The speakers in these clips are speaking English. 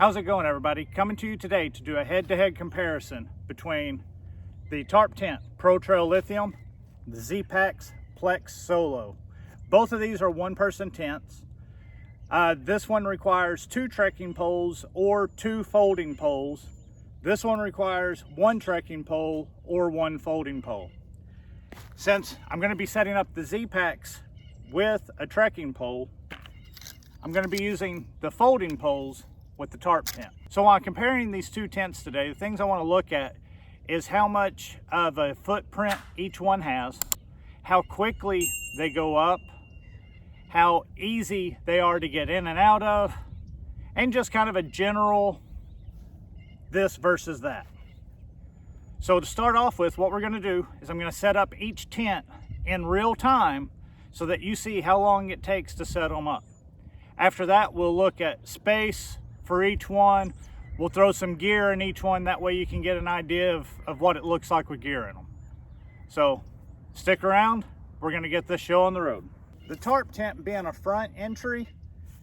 How's it going, everybody? Coming to you today to do a head-to-head comparison between the Tarptent Protrail Lithium, the Zpacks Plex Solo. Both of these are one-person tents. This one requires 2 trekking poles or 2 folding poles. This one requires 1 trekking pole or 1 folding pole. Since I'm going to be setting up the Zpacks with a trekking pole, I'm going to be using the folding poles with the tarp tent. So while comparing these two tents today, the things I want to look at is how much of a footprint each one has, how quickly they go up, how easy they are to get in and out of, and just kind of a general this versus that. So to start off with, what we're going to do is I'm going to set up each tent in real time so that you see how long it takes to set them up. After that, we'll look at space for each one. We'll throw some gear in each one, that way you can get an idea of what it looks like with gear in them. So stick around, we're going to get this show on the road. The tarp tent being a front entry,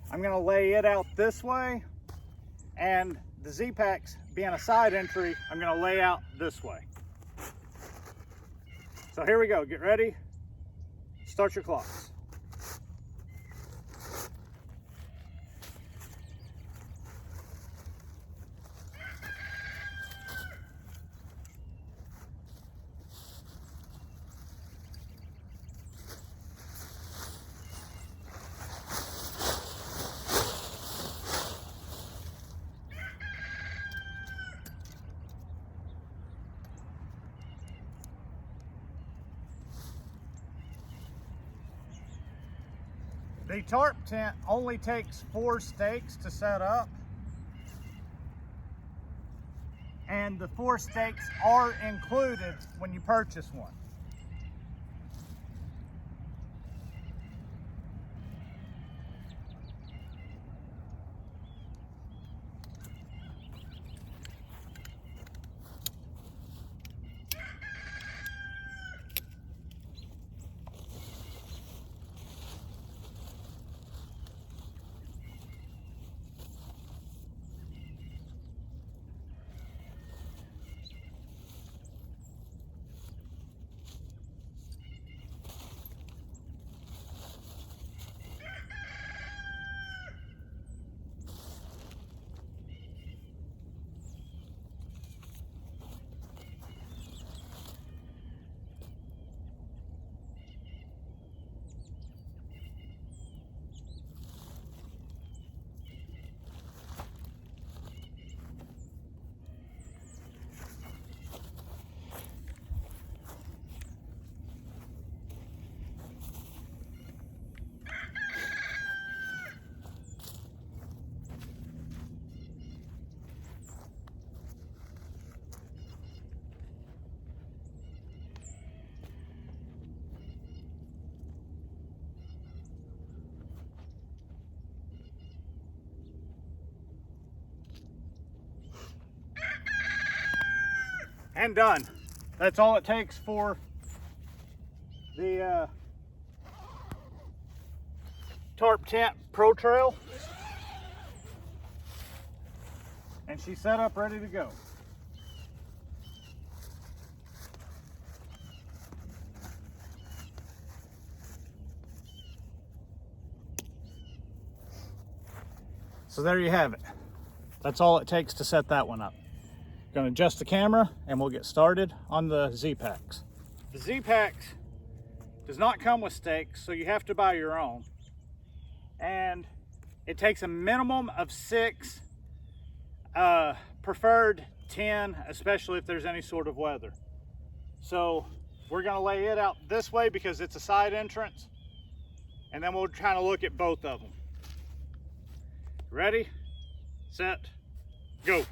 I'm going to lay it out this way, and the Zpacks being a side entry, I'm going to lay out this way. So here we go, get ready, start your clocks. The tarp tent only takes 4 stakes to set up, and the 4 stakes are included when you purchase one. And done. That's all it takes for the Tarptent Protrail. And she's set up, ready to go. So there you have it. That's all it takes to set that one up. Going to adjust the camera and we'll get started on the Zpacks. The Zpacks does not come with stakes, so you have to buy your own. And it takes a minimum of 6, preferred 10, especially if there's any sort of weather. So we're going to lay it out this way because it's a side entrance, and then we'll try to look at both of them. Ready, set, go.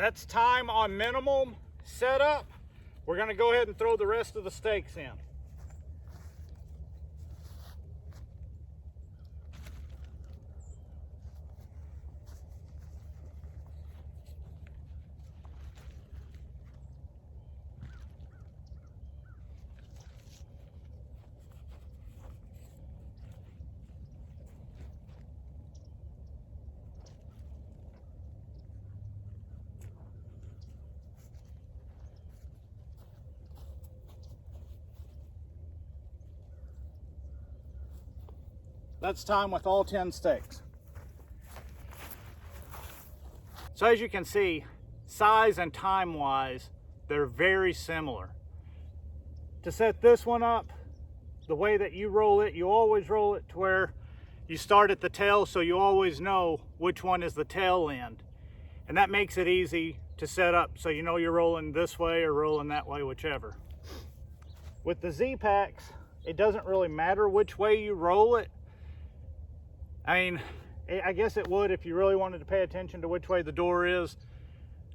that's time on minimum setup. We're gonna go ahead and throw the rest of the stakes in. That's time with all 10 stakes. So as you can see, size and time wise, they're very similar. To set this one up, the way that you roll it, you always roll it to where you start at the tail, so you always know which one is the tail end. And that makes it easy to set up, so you know you're rolling this way or rolling that way, whichever. With the Zpacks, it doesn't really matter which way you roll it. I mean, I guess it would if you really wanted to pay attention to which way the door is.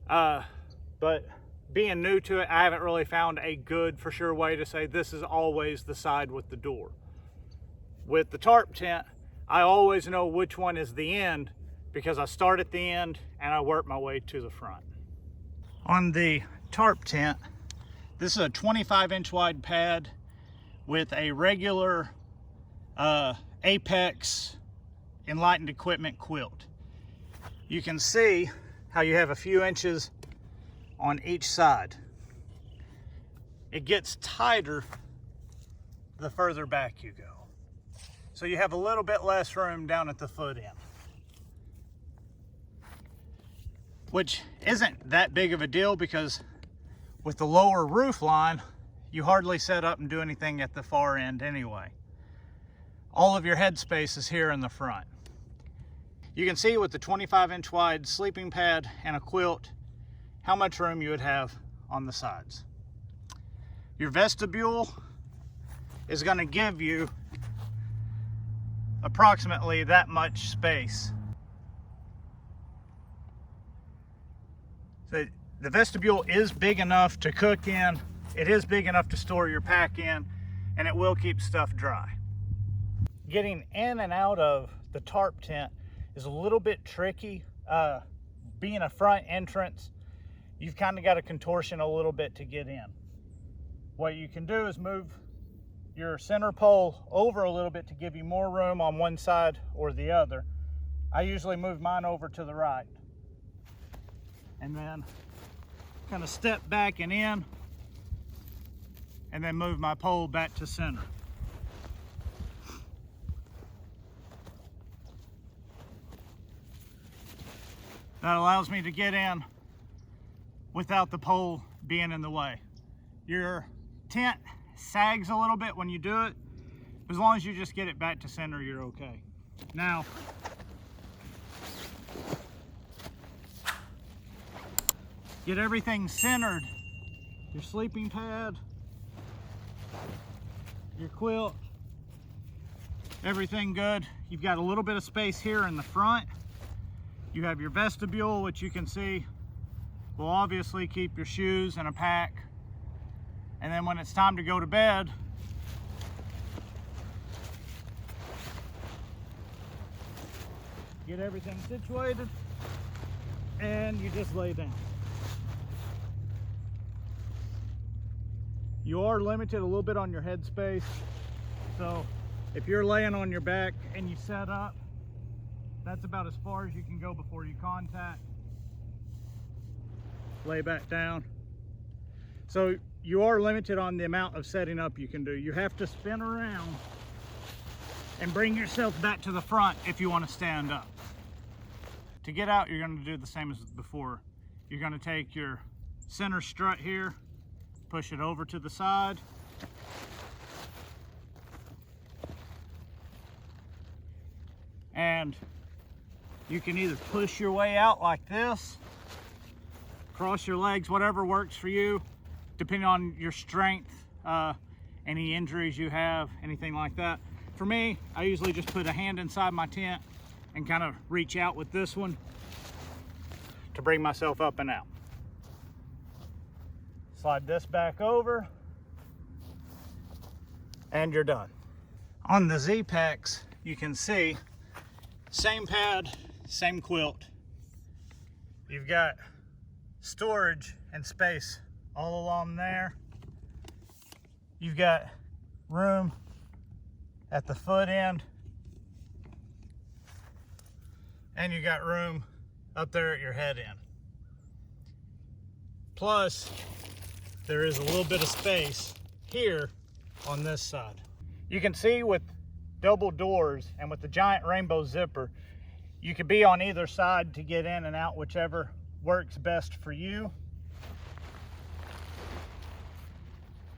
But being new to it, I haven't really found a good for sure way to say this is always the side with the door. With the tarp tent, I always know which one is the end because I start at the end and I work my way to the front. On the tarp tent, this is a 25-inch wide pad with a regular Zpacks Enlightened Equipment quilt. You can see how you have a few inches on each side. It gets tighter the further back you go. So you have a little bit less room down at the foot end, which isn't that big of a deal because with the lower roof line, you hardly set up and do anything at the far end anyway. All of your headspace is here in the front. You can see with the 25-inch wide sleeping pad and a quilt how much room you would have on the sides. Your vestibule is going to give you approximately that much space. So the vestibule is big enough to cook in, it is big enough to store your pack in, and it will keep stuff dry. Getting in and out of the tarp tent is a little bit tricky. Being a front entrance, you've kind of got to contortion a little bit to get in. What you can do is move your center pole over a little bit to give you more room on one side or the other. I usually move mine over to the right. And then kind of step back and in, and then move my pole back to center. That allows me to get in without the pole being in the way. Your tent sags a little bit when you do it. As long as you just get it back to center, you're okay. Now, get everything centered. Your sleeping pad, your quilt, everything good. You've got a little bit of space here in the front. You have your vestibule, which you can see will obviously keep your shoes and a pack. And then when it's time to go to bed, get everything situated and you just lay down. You are limited a little bit on your headspace. So if you're laying on your back and you set up, that's about as far as you can go before you contact. Lay back down. So you are limited on the amount of setting up you can do. You have to spin around and bring yourself back to the front if you want to stand up. To get out, you're going to do the same as before. You're going to take your center strut here, push it over to the side, and you can either push your way out like this, cross your legs, whatever works for you, depending on your strength, any injuries you have, anything like that. For me, I usually just put a hand inside my tent and kind of reach out with this one to bring myself up and out. Slide this back over, and you're done. On the Zpacks, you can see same pad, same quilt. You've got storage and space all along there. You've got room at the foot end, and you got room up there at your head end. Plus, there is a little bit of space here on this side. You can see with double doors and with the giant rainbow zipper, you can be on either side to get in and out, whichever works best for you.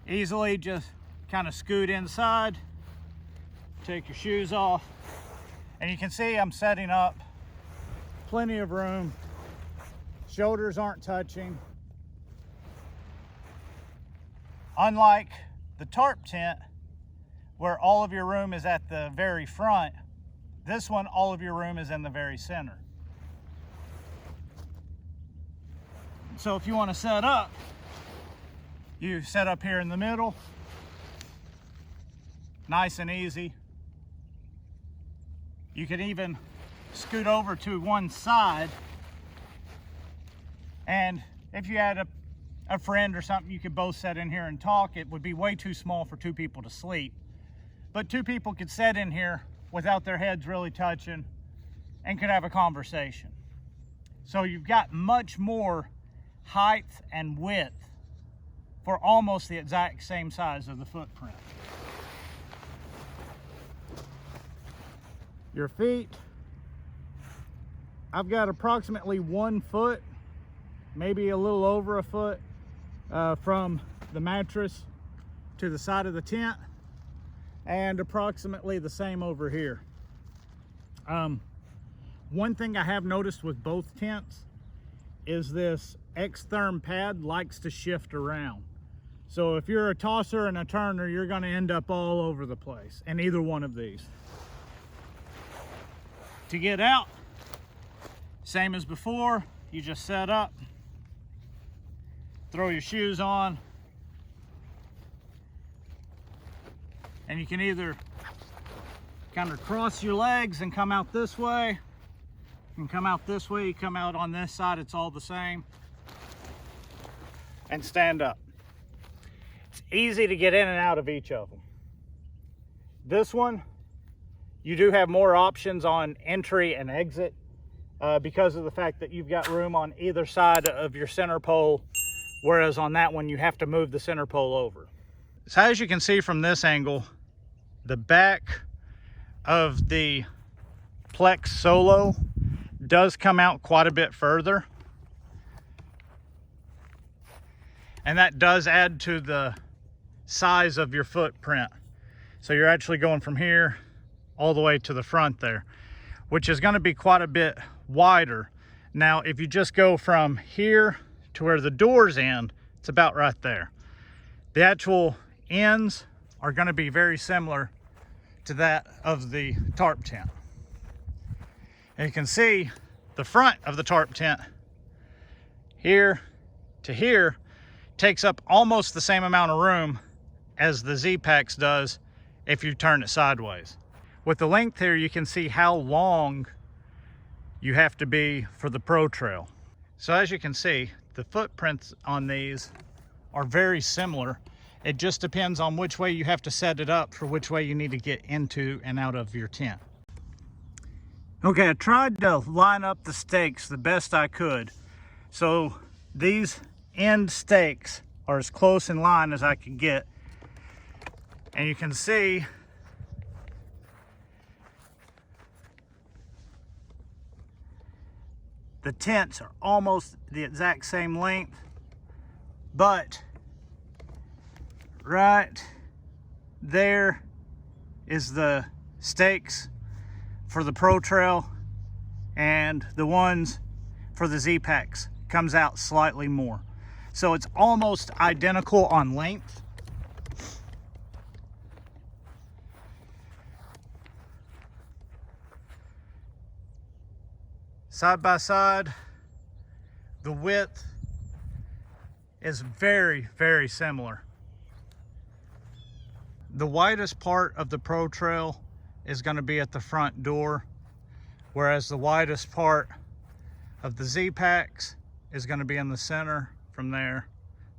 Easily just kind of scoot inside, take your shoes off, and you can see I'm setting up plenty of room. Shoulders aren't touching. Unlike the tarp tent, where all of your room is at the very front, this one, all of your room is in the very center. So if you want to set up, you set up here in the middle, nice and easy. You could even scoot over to one side, and if you had a friend or something, you could both sit in here and talk. It would be way too small for two people to sleep, but two people could sit in here without their heads really touching and could have a conversation. So you've got much more height and width for almost the exact same size of the footprint. Your feet, I've got approximately 1 foot, maybe a little over a foot from the mattress to the side of the tent, and approximately the same over here. One thing I have noticed with both tents is this X-Therm pad likes to shift around. So if you're a tosser and a turner, you're going to end up all over the place in either one of these. To get out, same as before, you just set up, throw your shoes on, and you can either kind of cross your legs and come out this way, and come out this way, you come out on this side, it's all the same, and stand up. It's easy to get in and out of each of them. This one, you do have more options on entry and exit because of the fact that you've got room on either side of your center pole, whereas on that one you have to move the center pole over. So as you can see from this angle, the back of the Plex Solo does come out quite a bit further, and that does add to the size of your footprint. So you're actually going from here all the way to the front there, which is going to be quite a bit wider. Now if you just go from here to where the doors end, it's about right there. The actual ends are going to be very similar to that of the tarp tent. And you can see the front of the tarp tent here to here takes up almost the same amount of room as the Zpacks does if you turn it sideways. With the length here, you can see how long you have to be for the Protrail. So as you can see, the footprints on these are very similar. It just depends on which way you have to set it up for which way you need to get into and out of your tent. Okay, I tried to line up the stakes the best I could. So these end stakes are as close in line as I could get. And you can see the tents are almost the exact same length, but right there is the stakes for the Protrail, and the ones for the Zpacks comes out slightly more. So it's almost identical on length. Side by side, the width is very, very similar. The widest part of the Protrail is going to be at the front door, whereas the widest part of the Zpacks is going to be in the center from there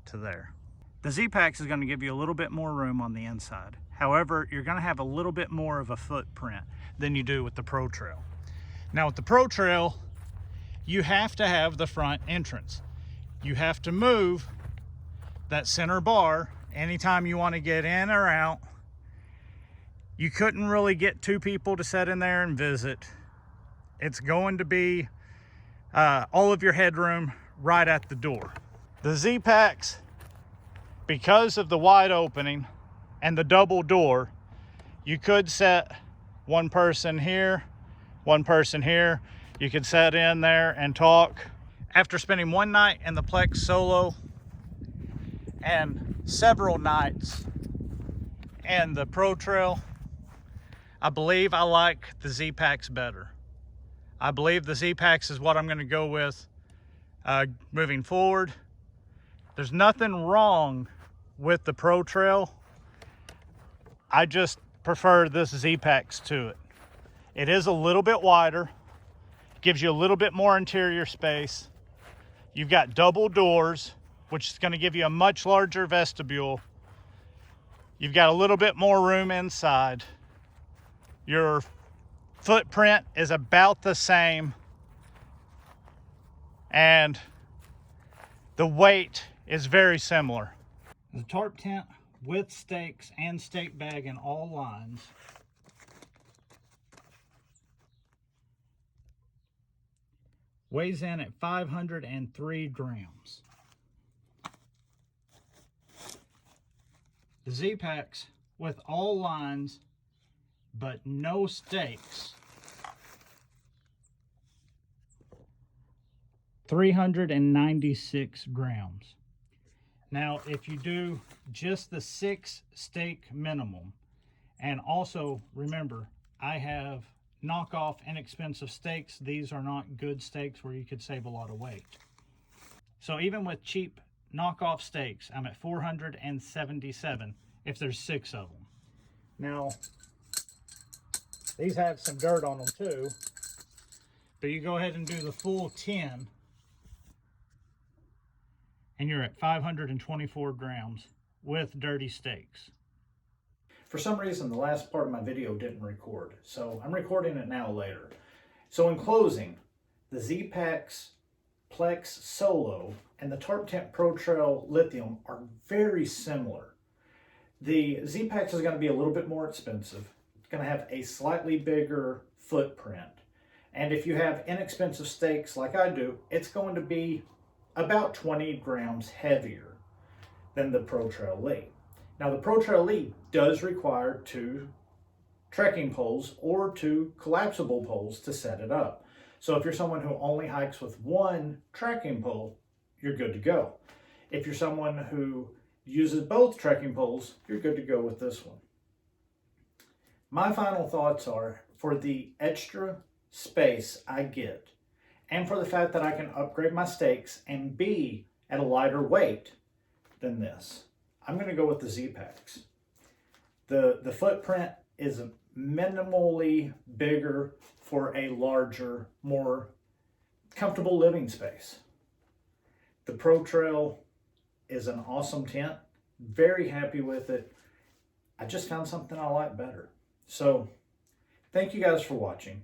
to there. The Zpacks is going to give you a little bit more room on the inside. However, you're going to have a little bit more of a footprint than you do with the Protrail. Now with the Protrail, you have to have the front entrance. You have to move that center bar anytime you want to get in or out. You couldn't really get two people to sit in there and visit. It's going to be all of your headroom right at the door. The Zpacks, because of the wide opening and the double door, you could set one person here, one person here. You could sit in there and talk. After spending one night in the Plex Solo and several nights in the Protrail, I believe I like the Zpacks better. I believe the Zpacks is what I'm going to go with moving forward. There's nothing wrong with the Protrail. I just prefer this Zpacks to it. It is a little bit wider, gives you a little bit more interior space. You've got double doors, which is going to give you a much larger vestibule. You've got a little bit more room inside. Your footprint is about the same, and the weight is very similar. The tarp tent with stakes and stake bag in all lines weighs in at 503 grams. The Zpacks with all lines but no stakes, 396 grams. Now, if you do just the 6 stake minimum, and also remember, I have knockoff inexpensive stakes. These are not good stakes where you could save a lot of weight. So even with cheap knockoff stakes, I'm at 477 if there's 6 of them. Now, these have some dirt on them too, but you go ahead and do the full 10 and you're at 524 grams with dirty stakes. For some reason, the last part of my video didn't record, so I'm recording it now later. So in closing, the Zpacks Plex Solo and the Tarptent Protrail Lithium are very similar. The Zpacks is going to be a little bit more expensive. It's going to have a slightly bigger footprint. And if you have inexpensive stakes like I do, it's going to be about 20 grams heavier than the Protrail LI. Now the Protrail LI does require 2 trekking poles or 2 collapsible poles to set it up. So if you're someone who only hikes with 1 trekking pole, you're good to go. If you're someone who uses both trekking poles, you're good to go with this one. My final thoughts are, for the extra space I get, and for the fact that I can upgrade my stakes and be at a lighter weight than this, I'm going to go with the Zpacks. The footprint is minimally bigger for a larger, more comfortable living space. The Protrail is an awesome tent. Very happy with it. I just found something I like better. So, thank you guys for watching.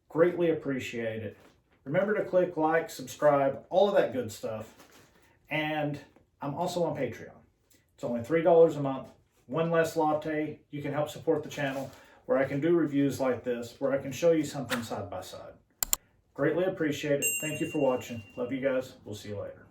Greatly appreciate it. Remember to click like, subscribe, all of that good stuff. And I'm also on Patreon. It's only $3 a month, 1 less latte. You can help support the channel, where I can do reviews like this, where I can show you something side by side. Greatly appreciate it. Thank you for watching. Love you guys. We'll see you later.